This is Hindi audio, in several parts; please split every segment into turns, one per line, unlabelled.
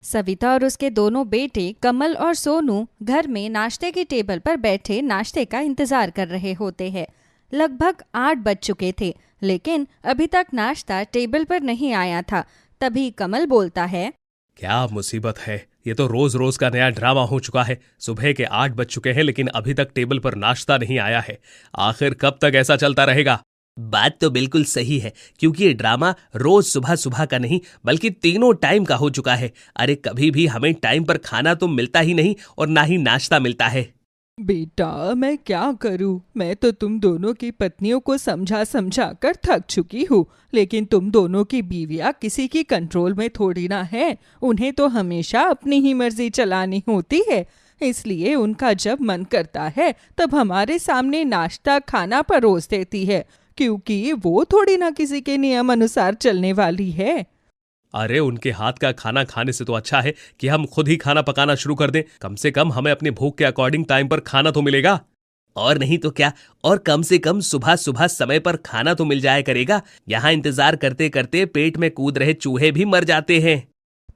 सविता और उसके दोनों बेटे कमल और सोनू घर में नाश्ते की टेबल पर बैठे नाश्ते का इंतजार कर रहे होते हैं। लगभग 8 बज चुके थे, लेकिन अभी तक नाश्ता टेबल पर नहीं आया था। तभी कमल बोलता है,
क्या मुसीबत है, ये तो रोज रोज का नया ड्रामा हो चुका है। सुबह के 8 बज चुके हैं लेकिन अभी तक टेबल पर नाश्ता नहीं आया है। आखिर कब तक ऐसा चलता रहेगा?
बात तो बिल्कुल सही है, क्योंकि ये ड्रामा रोज सुबह सुबह का नहीं बल्कि तीनों टाइम का हो चुका है। अरे कभी भी हमें टाइम पर खाना तो मिलता ही नहीं और ना ही नाश्ता मिलता है।
बेटा मैं क्या करूं? मैं तो तुम दोनों की पत्नियों को समझा समझा कर थक चुकी हूँ, लेकिन तुम दोनों की बीवियां किसी की कंट्रोल में थोड़ी ना है। उन्हें तो हमेशा अपनी ही मर्जी चलानी होती है, इसलिए उनका जब मन करता है तब हमारे सामने नाश्ता खाना परोस देती है, क्योंकि वो थोड़ी ना किसी के नियम अनुसार चलने वाली है।
अरे उनके हाथ का खाना खाने से तो अच्छा है कि हम खुद ही खाना पकाना शुरू कर दें। कम से कम हमें अपनी भूख के अकॉर्डिंग टाइम पर खाना तो मिलेगा।
और नहीं तो क्या, और कम से कम सुबह सुबह समय पर खाना तो मिल जाया करेगा। यहाँ इंतजार करते करते पेट में कूद रहे चूहे भी मर जाते हैं।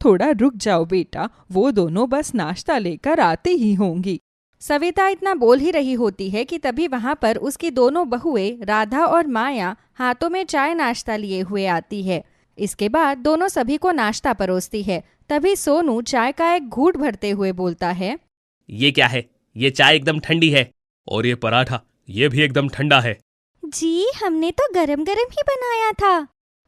थोड़ा रुक जाओ बेटा, वो दोनों बस नाश्ता लेकर आते ही होंगी।
सविता इतना बोल ही रही होती है कि तभी वहां पर उसकी दोनों बहुएं राधा और माया हाथों में चाय नाश्ता लिए हुए आती है। इसके बाद दोनों सभी को नाश्ता परोसती है। तभी सोनू चाय का एक घूंट भरते हुए बोलता है,
ये क्या है? ये चाय एकदम ठंडी है।
और ये पराठा, ये भी एकदम ठंडा है।
जी हमने तो गरम गरम ही बनाया था,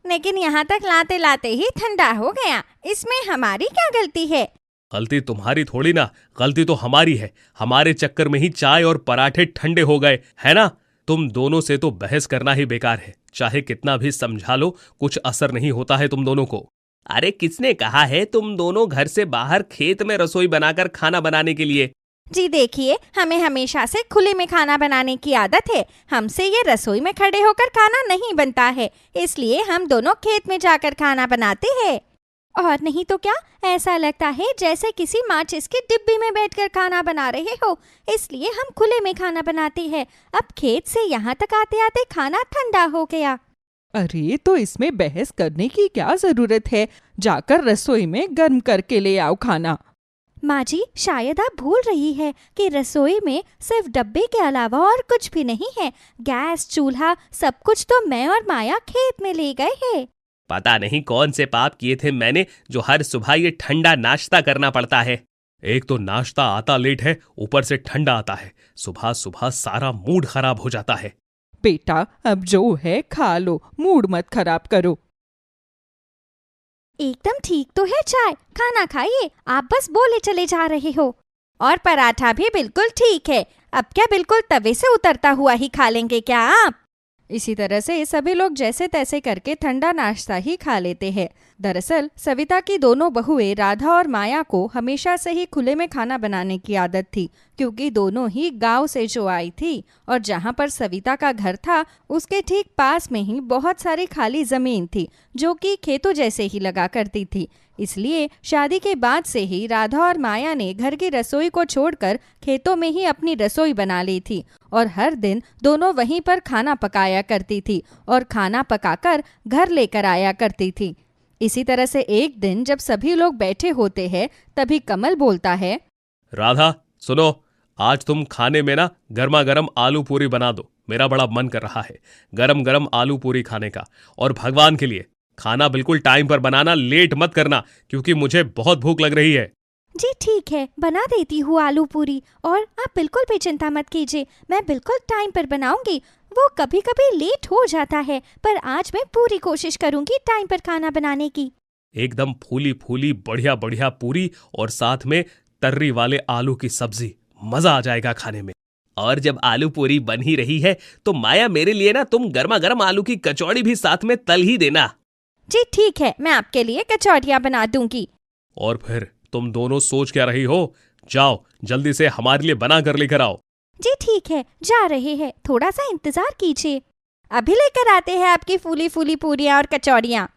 लेकिन यहाँ तक लाते लाते ही ठंडा हो गया। इसमें हमारी क्या गलती है?
गलती तुम्हारी थोड़ी ना, गलती तो हमारी है। हमारे चक्कर में ही चाय और पराठे ठंडे हो गए, है ना? तुम दोनों से तो बहस करना ही बेकार है। चाहे कितना भी समझा लो, कुछ असर नहीं होता है तुम दोनों को।
अरे किसने कहा है तुम दोनों घर से बाहर खेत में रसोई बनाकर खाना बनाने के लिए?
जी देखिए, हमें हमेशा से खुले में खाना बनाने की आदत है। हमसे ये रसोई में खड़े होकर खाना नहीं बनता है, इसलिए हम दोनों खेत में जाकर खाना बनाते हैं। और नहीं तो क्या, ऐसा लगता है जैसे किसी माचिस की डिब्बी में बैठकर खाना बना रहे हो, इसलिए हम खुले में खाना बनाते हैं। अब खेत से यहाँ तक आते आते खाना ठंडा हो गया।
अरे तो इसमें बहस करने की क्या जरूरत है? जाकर रसोई में गर्म करके ले आओ खाना।
माँ जी, शायद आप भूल रही है कि रसोई में सिर्फ डब्बे के अलावा और कुछ भी नहीं है। गैस, चूल्हा, सब कुछ तो मैं और माया खेत में ले गए हैं।
पता नहीं कौन से पाप किए थे मैंने, जो हर सुबह ये ठंडा नाश्ता करना पड़ता है।
एक तो नाश्ता आता लेट है, ऊपर से ठंडा आता है। सुबह सुबह सारा मूड खराब हो जाता है।
बेटा अब जो है खा लो, मूड मत खराब करो।
एकदम ठीक तो है चाय, खाना खाइए। आप बस बोले चले जा रहे हो। और पराठा भी बिल्कुल ठीक है। अब क्या बिल्कुल तवे से उतरता हुआ ही खा लेंगे क्या आप? इसी तरह से सभी लोग जैसे तैसे करके ठंडा नाश्ता ही खा लेते हैं। दरअसल सविता की दोनों बहुएं राधा और माया को हमेशा से ही खुले में खाना बनाने की आदत थी, क्योंकि दोनों ही गांव से जो आई थी और जहां पर सविता का घर था उसके ठीक पास में ही बहुत सारी खाली जमीन थी जो कि खेतों जैसे ही लगा करती थी। इसलिए शादी के बाद से ही राधा और माया ने घर की रसोई को छोड़कर खेतों में ही अपनी रसोई बना ली थी और हर दिन दोनों वहीं पर खाना पकाया करती थी और खाना पकाकर घर लेकर आया करती थी। इसी तरह से एक दिन जब सभी लोग बैठे होते हैं तभी कमल बोलता है,
राधा सुनो, आज तुम खाने में ना गर्मा गर्म आलू पूरी बना दो। मेरा बड़ा मन कर रहा है गरम गरम आलू पूरी खाने का। और भगवान के लिए खाना बिल्कुल टाइम पर बनाना, लेट मत करना, क्योंकि मुझे बहुत भूख लग रही है।
जी ठीक है, बना देती हूँ आलू पूरी, और आप बिल्कुल भी चिंता मत कीजिए, मैं बिल्कुल टाइम पर बनाऊंगी। वो कभी कभी लेट हो जाता है, पर आज मैं पूरी कोशिश करूंगी टाइम पर खाना बनाने की।
एकदम फूली फूली बढ़िया बढ़िया पूरी और साथ में तर्री वाले आलू की सब्जी, मजा आ जाएगा खाने में।
और जब आलू पूरी बन ही रही है तो माया मेरे लिए ना तुम गर्मा गर्म आलू की कचौड़ी भी साथ में तल ही देना।
जी ठीक है, मैं आपके लिए कचौड़ियाँ बना दूंगी।
और फिर तुम दोनों सोच क्या रही हो? जाओ जल्दी से हमारे लिए बना कर लेकर आओ।
जी ठीक है, जा रहे हैं, थोड़ा सा इंतजार कीजिए, अभी लेकर आते हैं आपकी फूली फूली पूरियाँ और कचौड़ियाँ।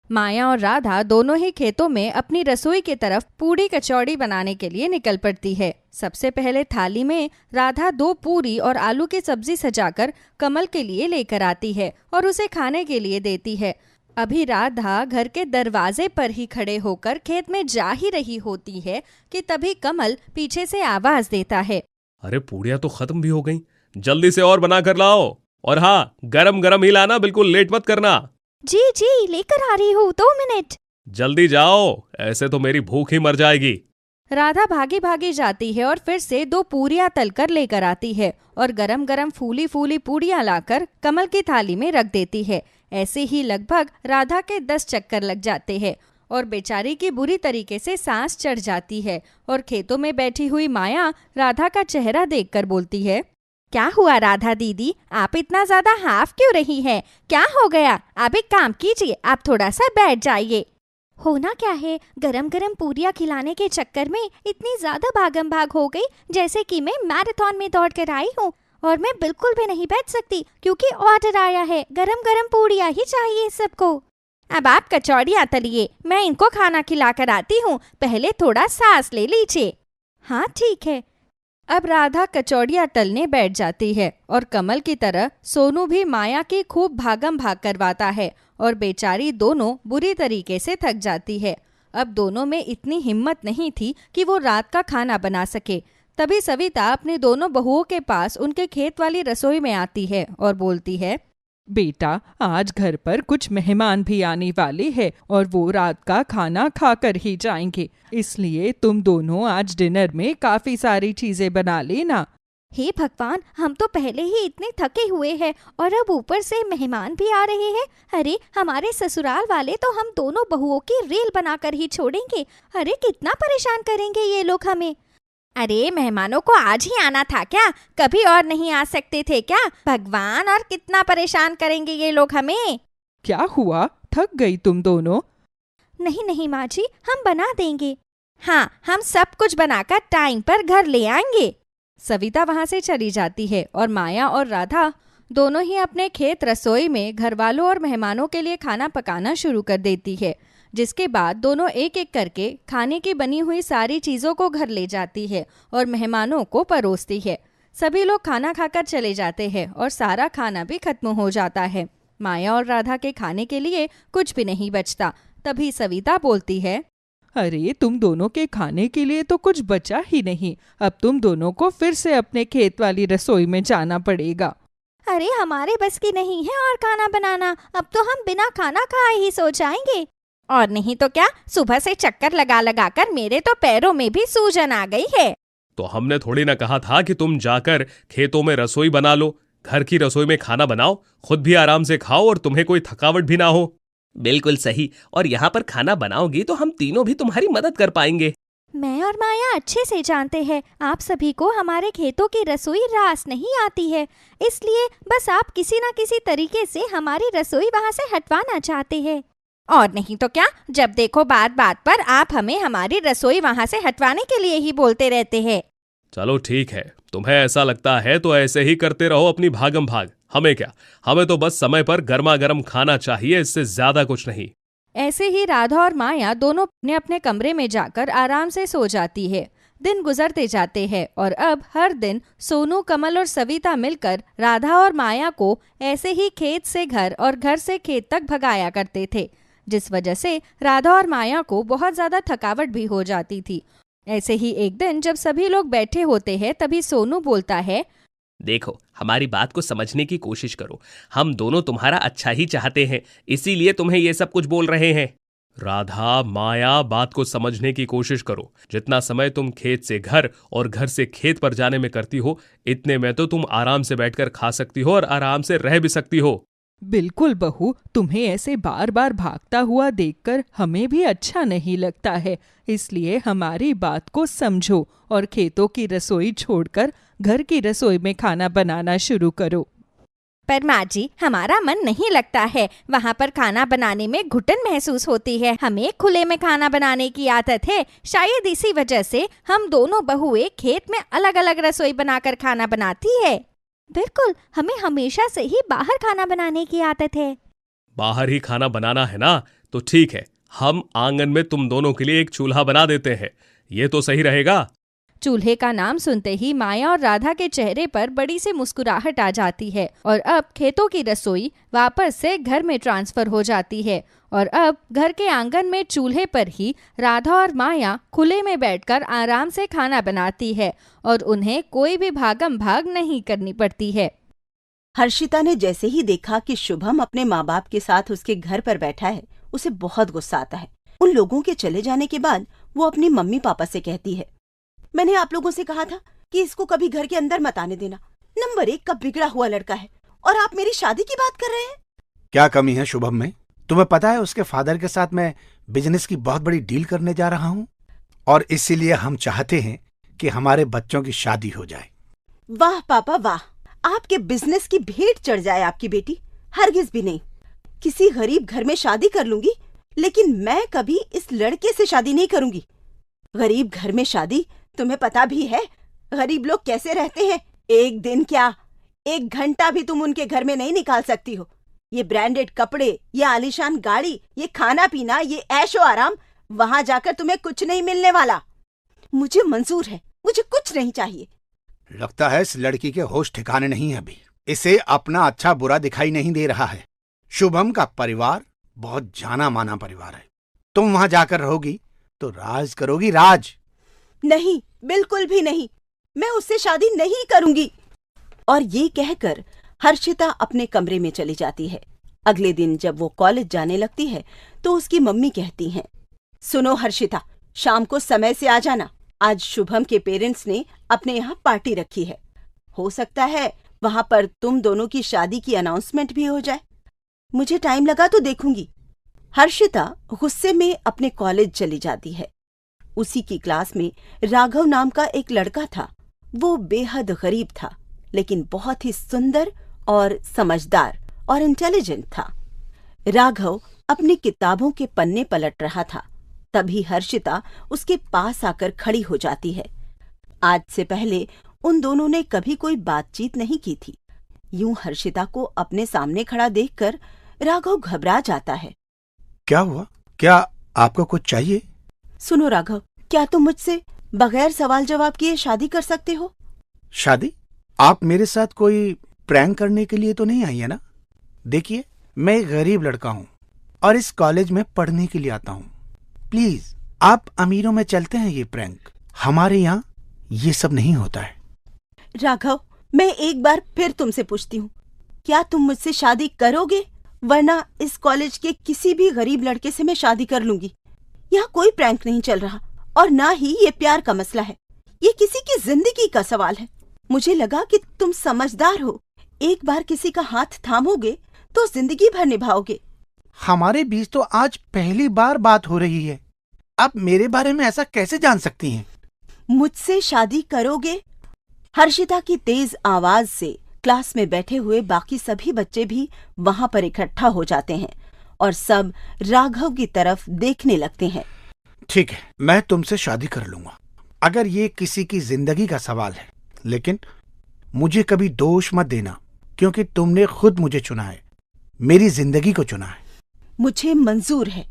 माया और राधा दोनों ही खेतों में अपनी रसोई की तरफ पूरी कचौड़ी बनाने के लिए निकल पड़ती है। सबसे पहले थाली में राधा 2 पूरी और आलू की सब्जी सजाकर कमल के लिए लेकर आती है और उसे खाने के लिए देती है। अभी राधा घर के दरवाजे पर ही खड़े होकर खेत में जा ही रही होती है कि तभी कमल पीछे से आवाज देता है।
अरे पूड़ियाँ तो खत्म भी हो गई, जल्दी से और बना कर लाओ। और हाँ, गरम गरम ही लाना, बिल्कुल लेट मत करना।
जी जी लेकर आ रही हूँ, 2 मिनट।
जल्दी जाओ, ऐसे तो मेरी भूख ही मर जाएगी।
राधा भागी भागी जाती है और फिर से 2 पूरियां तलकर लेकर आती है और गरम गरम फूली फूली पूड़ियां लाकर कमल की थाली में रख देती है। ऐसे ही लगभग राधा के 10 चक्कर लग जाते हैं और बेचारी की बुरी तरीके से सांस चढ़ जाती है। और खेतों में बैठी हुई माया राधा का चेहरा देखकर बोलती है, क्या हुआ राधा दीदी, आप इतना ज्यादा हाफ क्यों रही है? क्या हो गया? आप एक काम कीजिए, आप थोड़ा सा बैठ जाइए। होना क्या है, गरम गरम पूरियां खिलाने के चक्कर में इतनी ज्यादा भागम भाग हो गई जैसे कि मैं मैराथन में दौड़ कर आई हूँ। और मैं बिल्कुल भी नहीं बैठ सकती क्योंकि ऑर्डर आया है, गरम गरम पूरियां ही चाहिए सबको। अब आप कचौड़ियाँ तलिए, मैं इनको खाना खिला कर आती हूँ, पहले थोड़ा सांस ले लीजिए। हाँ ठीक है। अब राधा कचौड़ियाँ तलने बैठ जाती है और कमल की तरह सोनू भी माया की खूब भागम भाग करवाता है और बेचारी दोनों बुरी तरीके से थक जाती है। अब दोनों में इतनी हिम्मत नहीं थी कि वो रात का खाना बना सके। तभी सविता अपने दोनों बहुओं के पास उनके खेत वाली रसोई में आती है और बोलती है,
बेटा, आज घर पर कुछ मेहमान भी आने वाले हैं और वो रात का खाना खाकर ही जाएंगे, इसलिए तुम दोनों आज डिनर में काफी सारी चीजें बना लेना।
हे भगवान, हम तो पहले ही इतने थके हुए हैं और अब ऊपर से मेहमान भी आ रहे हैं। अरे हमारे ससुराल वाले तो हम दोनों बहुओं की रील बनाकर ही छोड़ेंगे। अरे कितना परेशान करेंगे ये लोग हमें। अरे मेहमानों को आज ही आना था क्या? कभी और नहीं आ सकते थे क्या? भगवान, और कितना परेशान करेंगे ये लोग हमें।
क्या हुआ, थक गई तुम दोनों?
नहीं नहीं माँ जी, हम बना देंगे। हाँ, हम सब कुछ बनाकर टाइम पर घर ले आएंगे। सविता वहां से चली जाती है और माया और राधा दोनों ही अपने खेत रसोई में घर वालों और मेहमानों के लिए खाना पकाना शुरू कर देती है। जिसके बाद दोनों एक एक करके खाने की बनी हुई सारी चीज़ों को घर ले जाती है और मेहमानों को परोसती है। सभी लोग खाना खाकर चले जाते हैं और सारा खाना भी खत्म हो जाता है। माया और राधा के खाने के लिए कुछ भी नहीं बचता। तभी सविता बोलती है,
अरे तुम दोनों के खाने के लिए तो कुछ बचा ही नहीं, अब तुम दोनों को फिर से अपने खेत वाली रसोई में जाना पड़ेगा।
अरे हमारे बस की नहीं है और खाना बनाना, अब तो हम बिना खाना खाए ही सो जाएंगे। और नहीं तो क्या, सुबह से चक्कर लगा लगा कर मेरे तो पैरों में भी सूजन आ गई है।
तो हमने थोड़ी ना कहा था कि तुम जाकर खेतों में रसोई बना लो। घर की रसोई में खाना बनाओ, खुद भी आराम से खाओ और तुम्हें कोई थकावट भी ना हो।
बिल्कुल सही, और यहाँ पर खाना बनाओगी तो हम तीनों भी तुम्हारी मदद कर पाएंगे।
मैं और माया अच्छे से जानते हैं आप सभी को हमारे खेतों की रसोई रास नहीं आती है, इसलिए बस आप किसी न किसी तरीके से हमारी रसोई वहाँ से हटवाना चाहते हैं। और नहीं तो क्या, जब देखो बात बात पर आप हमें हमारी रसोई वहाँ से हटवाने के लिए ही बोलते रहते हैं।
चलो ठीक है, तुम्हें ऐसा लगता है तो ऐसे ही करते रहो अपनी भागम भाग। हमें क्या, हमें तो बस समय पर गर्मा गर्म खाना चाहिए, इससे ज्यादा कुछ नहीं।
ऐसे ही राधा और माया दोनों अपने अपने कमरे में जाकर आराम से सो जाती है। दिन गुजरते जाते हैं और अब हर दिन सोनू, कमल और सविता मिलकर राधा और माया को ऐसे ही खेत से घर और घर से खेत तक भगाया करते थे, जिस वजह से राधा और माया को बहुत ज्यादा थकावट भी हो जाती थी। ऐसे ही एक दिन जब सभी लोग बैठे होते हैं तभी सोनू बोलता है,
देखो, हमारी बात को समझने की कोशिश करो। हम दोनों तुम्हारा अच्छा ही चाहते हैं, इसीलिए तुम्हें ये सब कुछ बोल रहे हैं।
राधा, माया, बात को समझने की कोशिश करो। जितना समय तुम खेत से घर और घर से खेत पर जाने में करती हो, इतने में तो तुम आराम से बैठकर खा सकती हो और आराम से रह भी सकती हो।
बिल्कुल बहू, तुम्हें ऐसे बार बार भागता हुआ देखकर हमें भी अच्छा नहीं लगता है, इसलिए हमारी बात को समझो और खेतों की रसोई छोड़कर घर की रसोई में खाना बनाना शुरू करो।
पर माँ जी, हमारा मन नहीं लगता है, वहाँ पर खाना बनाने में घुटन महसूस होती है। हमें खुले में खाना बनाने की आदत है, शायद इसी वजह से हम दोनों बहुएं खेत में अलग अलग रसोई बनाकर खाना बनाती है। बिल्कुल, हमें हमेशा से ही बाहर खाना बनाने की आदत है।
बाहर ही खाना बनाना है ना, तो ठीक है, हम आंगन में तुम दोनों के लिए एक चूल्हा बना देते हैं। ये तो सही रहेगा।
चूल्हे का नाम सुनते ही माया और राधा के चेहरे पर बड़ी सी मुस्कुराहट आ जाती है और अब खेतों की रसोई वापस से घर में ट्रांसफर हो जाती है और अब घर के आंगन में चूल्हे पर ही राधा और माया खुले में बैठकर आराम से खाना बनाती है और उन्हें कोई भी भागम भाग नहीं करनी पड़ती है।
हर्षिता ने जैसे ही देखा कि शुभम अपने माँ बाप के साथ उसके घर पर बैठा है, उसे बहुत गुस्सा आता है। उन लोगों के चले जाने के बाद वो अपनी मम्मी पापा से कहती है, मैंने आप लोगों से कहा था कि इसको कभी घर के अंदर मत आने देना। नंबर 1 का बिगड़ा हुआ लड़का है और आप मेरी शादी की बात कर रहे हैं।
क्या कमी है शुभम में? तुम्हें पता है उसके फादर के साथ मैं बिजनेस की बहुत बड़ी डील करने जा रहा हूँ और इसीलिए हम चाहते हैं कि हमारे बच्चों की शादी हो जाए।
वाह पापा वाह, आपके बिजनेस की भेंट चढ़ जाए आपकी बेटी। हरगिज भी नहीं। किसी गरीब घर में शादी कर लूंगी, लेकिन मैं कभी इस लड़के से शादी नहीं करूंगी। गरीब घर में शादी, तुम्हें पता भी है गरीब लोग कैसे रहते हैं। एक दिन क्या, 1 घंटा भी तुम उनके घर में नहीं निकाल सकती हो। ये ब्रांडेड कपड़े, ये आलीशान गाड़ी, ये खाना पीना, ये ऐशो आराम, वहां जाकर तुम्हें कुछ नहीं मिलने वाला। मुझे मंजूर है, मुझे कुछ नहीं चाहिए।
लगता है इस लड़की के होश ठिकाने नहीं है अभी। इसे अपना अच्छा बुरा दिखाई नहीं दे रहा है। शुभम का परिवार बहुत जाना माना परिवार है। तुम वहां जाकर रहोगी तो राज करोगी, राज।
नहीं, बिल्कुल भी नहीं। मैं उससे शादी नहीं करूंगी। और ये कहकर हर्षिता अपने कमरे में चली जाती है। अगले दिन जब वो कॉलेज जाने लगती है तो उसकी मम्मी कहती हैं, सुनो हर्षिता, शाम को समय से आ जाना। आज शुभम के पेरेंट्स ने अपने यहाँ पार्टी रखी है। हो सकता है वहां पर तुम दोनों की शादी की अनाउंसमेंट भी हो जाए। मुझे टाइम लगा तो देखूंगी। हर्षिता गुस्से में अपने कॉलेज चली जाती है। उसी की क्लास में राघव नाम का एक लड़का था। वो बेहद गरीब था, लेकिन बहुत ही सुंदर और समझदार और इंटेलिजेंट था। राघव अपनी किताबों के पन्ने पलट रहा था। तभी हर्षिता उसके पास आकर खड़ी हो जाती है। आज से पहले उन दोनों ने कभी कोई बातचीत नहीं की थी। यूं हर्षिता को अपने सामने खड़ा देखकर राघव घबरा जाता है।
क्या हुआ? क्या आपको कुछ चाहिए?
सुनो राघव, क्या तुम मुझसे बगैर सवाल जवाब किए शादी कर सकते हो?
शादी? आप मेरे साथ कोई प्रैंक करने के लिए तो नहीं आई है ना? देखिए, मैं एक गरीब लड़का हूँ और इस कॉलेज में पढ़ने के लिए आता हूँ। प्लीज, आप अमीरों में चलते हैं ये प्रैंक। हमारे यहाँ ये सब नहीं होता है।
राघव, मैं एक बार फिर तुमसे पूछती हूँ, क्या तुम मुझसे शादी करोगे? वरना इस कॉलेज के किसी भी गरीब लड़के से मैं शादी कर लूंगी। यहाँ कोई प्रैंक नहीं चल रहा और ना ही ये प्यार का मसला है। ये किसी की जिंदगी का सवाल है। मुझे लगा कि तुम समझदार हो। एक बार किसी का हाथ थामोगे तो जिंदगी भर निभाओगे।
हमारे बीच तो आज पहली बार बात हो रही है। आप मेरे बारे में ऐसा कैसे जान सकती हैं?
मुझसे शादी करोगे? हर्षिता की तेज आवाज से क्लास में बैठे हुए बाकी सभी बच्चे भी वहां पर इकट्ठा हो जाते हैं और सब राघव की तरफ देखने लगते हैं।
ठीक है, मैं तुमसे शादी कर लूंगा अगर ये किसी की जिंदगी का सवाल है। लेकिन मुझे कभी दोष मत देना, क्योंकि तुमने खुद मुझे चुना है, मेरी जिंदगी को चुना है।
मुझे मंजूर है।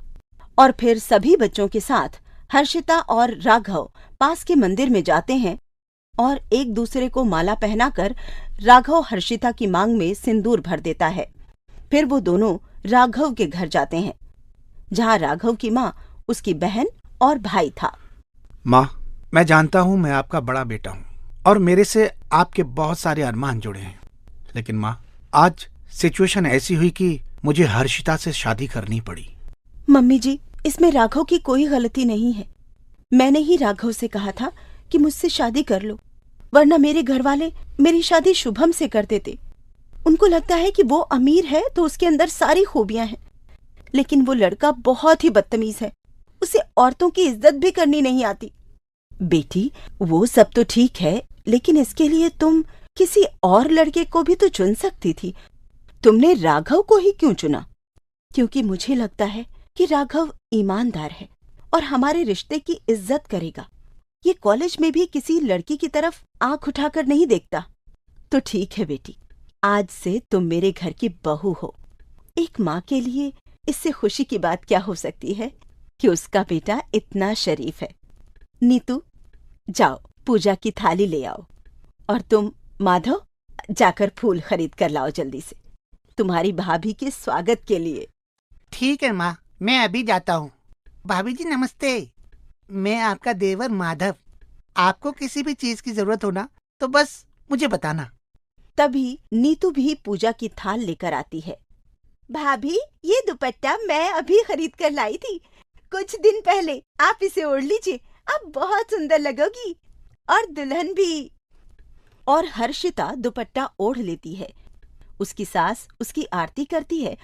और फिर सभी बच्चों के साथ हर्षिता और राघव पास के मंदिर में जाते हैं और एक दूसरे को माला पहनाकर राघव हर्षिता की मांग में सिंदूर भर देता है। फिर वो दोनों राघव के घर जाते हैं, जहां राघव की माँ, उसकी बहन और भाई था।
माँ, मैं जानता हूँ मैं आपका बड़ा बेटा हूँ और मेरे से आपके बहुत सारे अरमान जुड़े हैं। लेकिन माँ, आज सिचुएशन ऐसी हुई कि मुझे हर्षिता से शादी करनी पड़ी।
मम्मी जी, इसमें राघव की कोई गलती नहीं है। मैंने ही राघव से कहा था कि मुझसे शादी कर लो, वरना मेरे घर वाले मेरी शादी शुभम से कर देते। उनको लगता है कि वो अमीर है तो उसके अंदर सारी खूबियां हैं, लेकिन वो लड़का बहुत ही बदतमीज है। उसे औरतों की इज्जत भी करनी नहीं आती। बेटी, वो सब तो ठीक है, लेकिन इसके लिए तुम किसी और लड़के को भी तो चुन सकती थी। तुमने राघव को ही क्यों चुना? क्योंकि मुझे लगता है कि राघव ईमानदार है और हमारे रिश्ते की इज्जत करेगा। ये कॉलेज में भी किसी लड़की की तरफ आंख उठाकर नहीं देखता। तो ठीक है बेटी, आज से तुम मेरे घर की बहू हो। एक माँ के लिए इससे खुशी की बात क्या हो सकती है कि उसका बेटा इतना शरीफ है। नीतू, जाओ पूजा की थाली ले आओ। और तुम माधव, जाकर फूल खरीद कर लाओ जल्दी से, तुम्हारी भाभी के स्वागत के लिए।
ठीक है माँ, मैं अभी जाता हूँ। भाभी जी नमस्ते, मैं आपका देवर माधव। आपको किसी भी चीज की जरूरत हो ना तो बस मुझे बताना।
तभी नीतू भी पूजा की थाल लेकर आती है। भाभी, ये दुपट्टा मैं अभी खरीद कर लाई थी कुछ दिन पहले, आप इसे ओढ़ लीजिए, आप बहुत सुंदर लगोगी, और दुल्हन भी। और हर्षिता दुपट्टा ओढ़ लेती है। उसकी सास उसकी आरती करती है।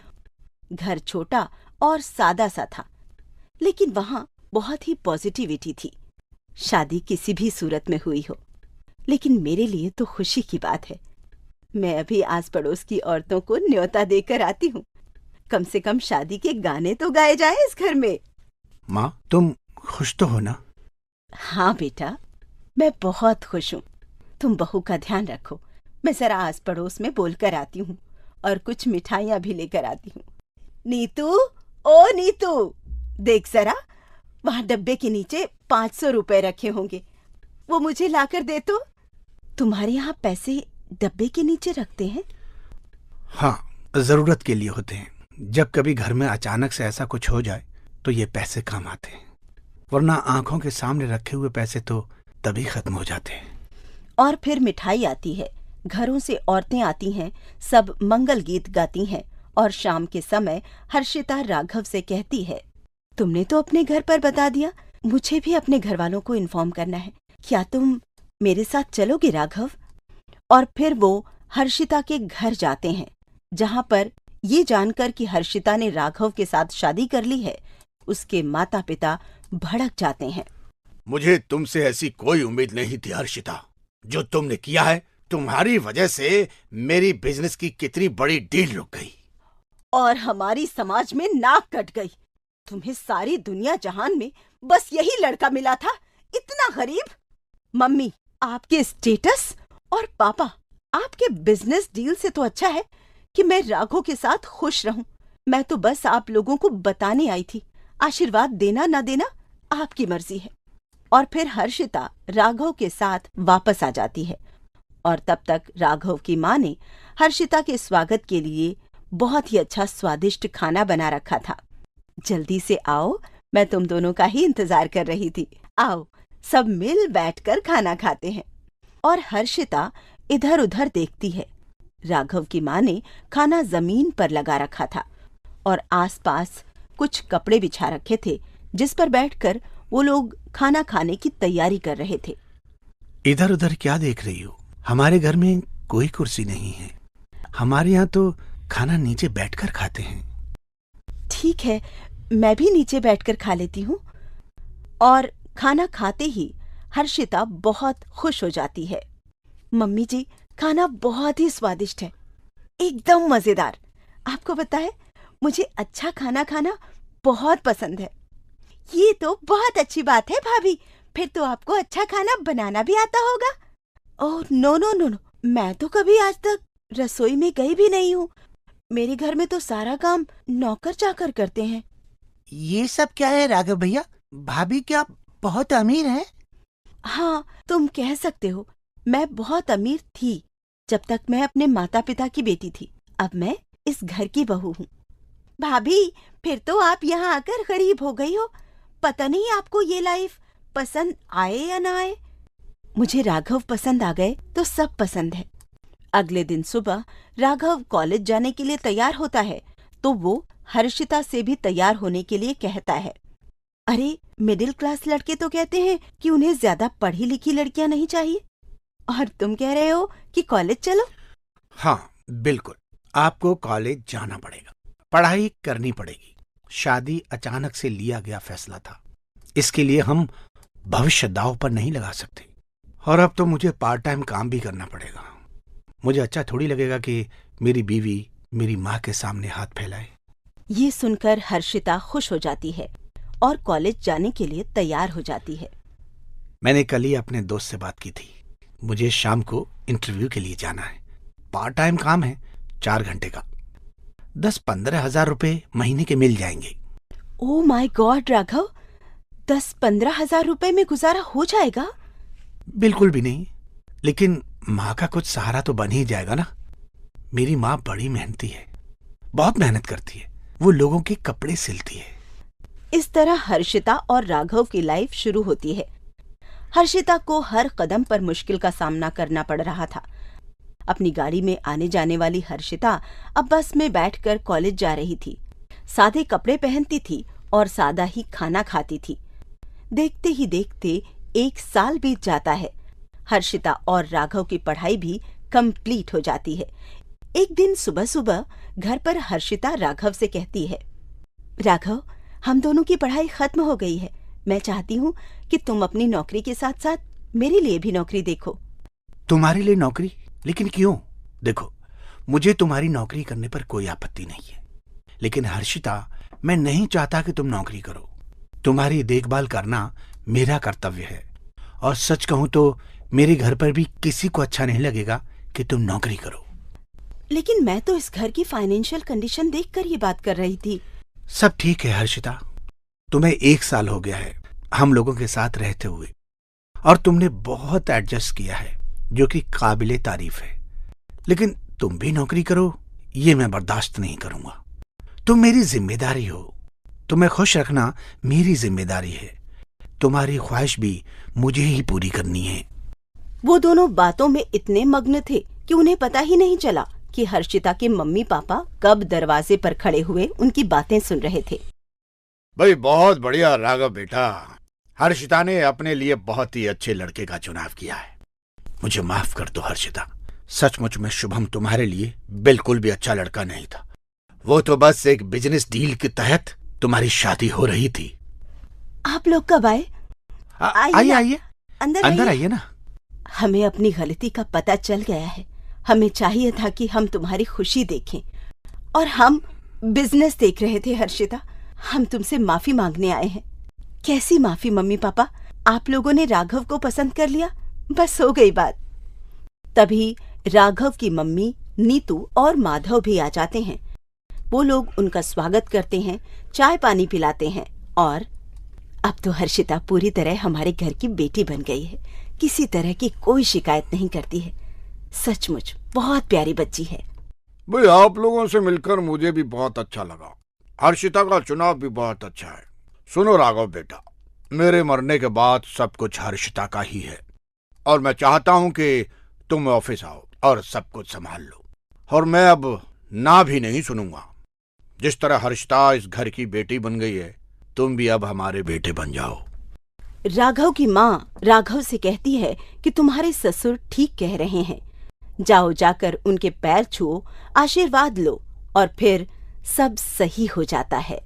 घर छोटा और सादा सा था, लेकिन वहां बहुत ही पॉजिटिविटी थी। शादी किसी भी सूरत में हुई हो, लेकिन मेरे लिए तो खुशी की बात है। मैं अभी आस पड़ोस की औरतों को न्योता देकर आती हूँ। कम से कम शादी के गाने तो गाए जाए इस घर में।
माँ, तुम खुश तो हो ना?
हाँ बेटा, मैं बहुत खुश हूँ। तुम बहू का ध्यान रखो। मैं जरा आस पड़ोस में बोलकर आती हूँ और कुछ मिठाइयाँ भी लेकर आती हूँ। नीतू, ओ नीतू, देख जरा, वहाँ डब्बे के नीचे 500 रुपए रखे होंगे, वो मुझे लाकर दे तो। तुम्हारे यहाँ पैसे डब्बे के नीचे रखते हैं?
हाँ, जरूरत के लिए होते हैं। जब कभी घर में अचानक से ऐसा कुछ हो जाए तो ये पैसे काम आते हैं, वरना आंखों के सामने रखे हुए पैसे तो तभी खत्म हो जाते हैं।
और फिर मिठाई आती है, घरों से औरतें आती हैं, सब मंगल गीत गाती हैं। और शाम के समय हर्षिता राघव से कहती है, तुमने तो अपने घर पर बता दिया, मुझे भी अपने घर वालों को इन्फॉर्म करना है। क्या तुम मेरे साथ चलोगे राघव? और फिर वो हर्षिता के घर जाते हैं, जहाँ पर ये जानकर कि हर्षिता ने राघव के साथ शादी कर ली है, उसके माता पिता भड़क जाते हैं।
मुझे तुमसे ऐसी कोई उम्मीद नहीं थी हर्षिता। जो तुमने किया है, तुम्हारी वजह से मेरी बिजनेस की कितनी बड़ी डील रुक गई
और हमारी समाज में नाक कट गई। तुम्हें सारी दुनिया जहान में बस यही लड़का मिला था, इतना गरीब। मम्मी, आपके स्टेटस और पापा आपके बिजनेस डील से तो अच्छा है कि मैं राघव के साथ खुश रहूं। मैं तो बस आप लोगों को बताने आई थी, आशीर्वाद देना ना देना आपकी मर्जी है। और फिर हर्षिता राघव के साथ वापस आ जाती है। और तब तक राघव की माँ ने हर्षिता के स्वागत के लिए बहुत ही अच्छा स्वादिष्ट खाना बना रखा था। जल्दी से आओ, मैं तुम दोनों का ही इंतजार कर रही थी। आओ, सब मिल बैठकर खाना खाते हैं। और हर्षिता इधर उधर देखती है। राघव की माँ ने खाना जमीन पर लगा रखा था और आसपास कुछ कपड़े बिछा रखे थे, जिस पर बैठकर वो लोग खाना खाने की तैयारी कर रहे थे।
इधर उधर क्या देख रही हो? हमारे घर में कोई कुर्सी नहीं है। हमारे यहाँ तो खाना नीचे बैठकर खाते हैं।
ठीक है, मैं भी नीचे बैठकर खा लेती हूँ। और खाना खाते ही हर्षिता बहुत खुश हो जाती है। मम्मी जी, खाना बहुत ही स्वादिष्ट है, एकदम मजेदार। आपको पता है, मुझे अच्छा खाना खाना बहुत पसंद है। ये तो बहुत अच्छी बात है भाभी, फिर तो आपको अच्छा खाना बनाना भी आता होगा। Oh no no no no, मैं तो कभी आज तक रसोई में गई भी नहीं हूँ। मेरे घर में तो सारा काम नौकर चाकर करते हैं।
ये सब क्या है राघव भैया? भाभी क्या बहुत अमीर है?
हाँ, तुम कह सकते हो। मैं बहुत अमीर थी जब तक मैं अपने माता पिता की बेटी थी। अब मैं इस घर की बहू हूँ। भाभी, फिर तो आप यहाँ आकर गरीब हो गई हो। पता नहीं आपको ये लाइफ पसंद आए या ना आए। मुझे राघव पसंद आ गए तो सब पसंद है। अगले दिन सुबह राघव कॉलेज जाने के लिए तैयार होता है, तो वो हर्षिता से भी तैयार होने के लिए कहता है। अरे, मिडिल क्लास लड़के तो कहते हैं कि उन्हें ज्यादा पढ़ी लिखी लड़कियां नहीं चाहिए, और तुम कह रहे हो कि कॉलेज चलो।
हाँ बिल्कुल, आपको कॉलेज जाना पड़ेगा, पढ़ाई करनी पड़ेगी। शादी अचानक से लिया गया फैसला था, इसके लिए हम भविष्य दांव पर नहीं लगा सकते। और अब तो मुझे पार्ट टाइम काम भी करना पड़ेगा। मुझे अच्छा थोड़ी लगेगा कि मेरी बीवी मेरी माँ के सामने हाथ फैलाए।
ये सुनकर हर्षिता खुश हो जाती है और कॉलेज जाने के लिए तैयार हो जाती है।
मैंने कल ही अपने दोस्त से बात की थी। मुझे शाम को इंटरव्यू के लिए जाना है। पार्ट टाइम काम है, 4 घंटे का। 10-15 हजार रुपए महीने के मिल जाएंगे।
ओह माय गॉड राघव, 10-15 हजार रुपए में गुजारा हो जाएगा?
बिल्कुल भी नहीं, लेकिन माँ का कुछ सहारा तो बन ही जाएगा ना। मेरी माँ बड़ी मेहनती है, बहुत मेहनत करती है, वो लोगों के कपड़े सिलती है।
इस तरह हर्षिता और राघव की लाइफ शुरू होती है। हर्षिता को हर कदम पर मुश्किल का सामना करना पड़ रहा था। अपनी गाड़ी में आने जाने वाली हर्षिता अब बस में बैठकर कॉलेज जा रही थी। सादे कपड़े पहनती थी और सादा ही खाना खाती थी। देखते ही देखते 1 साल बीत जाता है। हर्षिता और राघव की पढ़ाई भी कंप्लीट हो जाती है। एक दिन सुबह सुबह घर पर हर्षिता राघव से कहती है, राघव, हम दोनों की पढ़ाई खत्म हो गई है। मैं चाहती हूँ कि तुम अपनी नौकरी के साथ साथ मेरे लिए भी नौकरी देखो।
तुम्हारे लिए नौकरी? लेकिन क्यों? देखो, मुझे तुम्हारी नौकरी करने पर कोई आपत्ति नहीं है, लेकिन हर्षिता, मैं नहीं चाहता कि तुम नौकरी करो। तुम्हारी देखभाल करना मेरा कर्तव्य है, और सच कहूं तो मेरे घर पर भी किसी को अच्छा नहीं लगेगा कि तुम नौकरी करो।
लेकिन मैं तो इस घर की फाइनेंशियल कंडीशन देखकर ये बात कर रही थी।
सब ठीक है हर्षिता, तुम्हें 1 साल हो गया है हम लोगों के साथ रहते हुए, और तुमने बहुत एडजस्ट किया है, जो कि काबिले तारीफ है। लेकिन तुम भी नौकरी करो, ये मैं बर्दाश्त नहीं करूंगा। तुम मेरी जिम्मेदारी हो, तुम्हें खुश रखना मेरी जिम्मेदारी है। तुम्हारी ख्वाहिश भी मुझे ही पूरी करनी है।
वो दोनों बातों में इतने मग्न थे कि उन्हें पता ही नहीं चला कि हर्षिता के मम्मी पापा कब दरवाजे पर खड़े हुए उनकी बातें सुन रहे थे।
भाई बहुत बढ़िया राघव बेटा, हर्षिता ने अपने लिए बहुत ही अच्छे लड़के का चुनाव किया है। मुझे माफ कर दो हर्षिता, सचमुच में शुभम तुम्हारे लिए बिल्कुल भी अच्छा लड़का नहीं था। वो तो बस एक बिजनेस डील के तहत तुम्हारी शादी हो रही थी।
आप लोग कब आए?
आइए आइए, अंदर आइए ना।
हमें अपनी गलती का पता चल गया है। हमें चाहिए था कि हम तुम्हारी खुशी देखें, और हम बिजनेस देख रहे थे। हर्षिता, हम तुमसे माफी मांगने आए हैं। कैसी माफी मम्मी पापा? आप लोगों ने राघव को पसंद कर लिया, बस हो गई बात। तभी राघव की मम्मी नीतू और माधव भी आ जाते हैं। वो लोग उनका स्वागत करते हैं, चाय पानी पिलाते हैं, और अब तो हर्षिता पूरी तरह हमारे घर की बेटी बन गई है। किसी तरह की कोई शिकायत नहीं करती है। सचमुच बहुत प्यारी बच्ची है।
भाई आप लोगों से मिलकर मुझे भी बहुत अच्छा लगा। हर्षिता का चुनाव भी बहुत अच्छा है। सुनो राघव बेटा, मेरे मरने के बाद सब कुछ हर्षिता का ही है, और मैं चाहता हूं कि तुम ऑफिस आओ और सब कुछ संभाल लो। और मैं अब ना भी नहीं सुनूंगा। जिस तरह हर्षिता इस घर की बेटी बन गई है, तुम भी अब हमारे बेटे बन जाओ।
राघव की माँ राघव से कहती है कि तुम्हारे ससुर ठीक कह रहे हैं। जाओ, जाकर उनके पैर छुओ, आशीर्वाद लो, और फिर सब सही हो जाता है।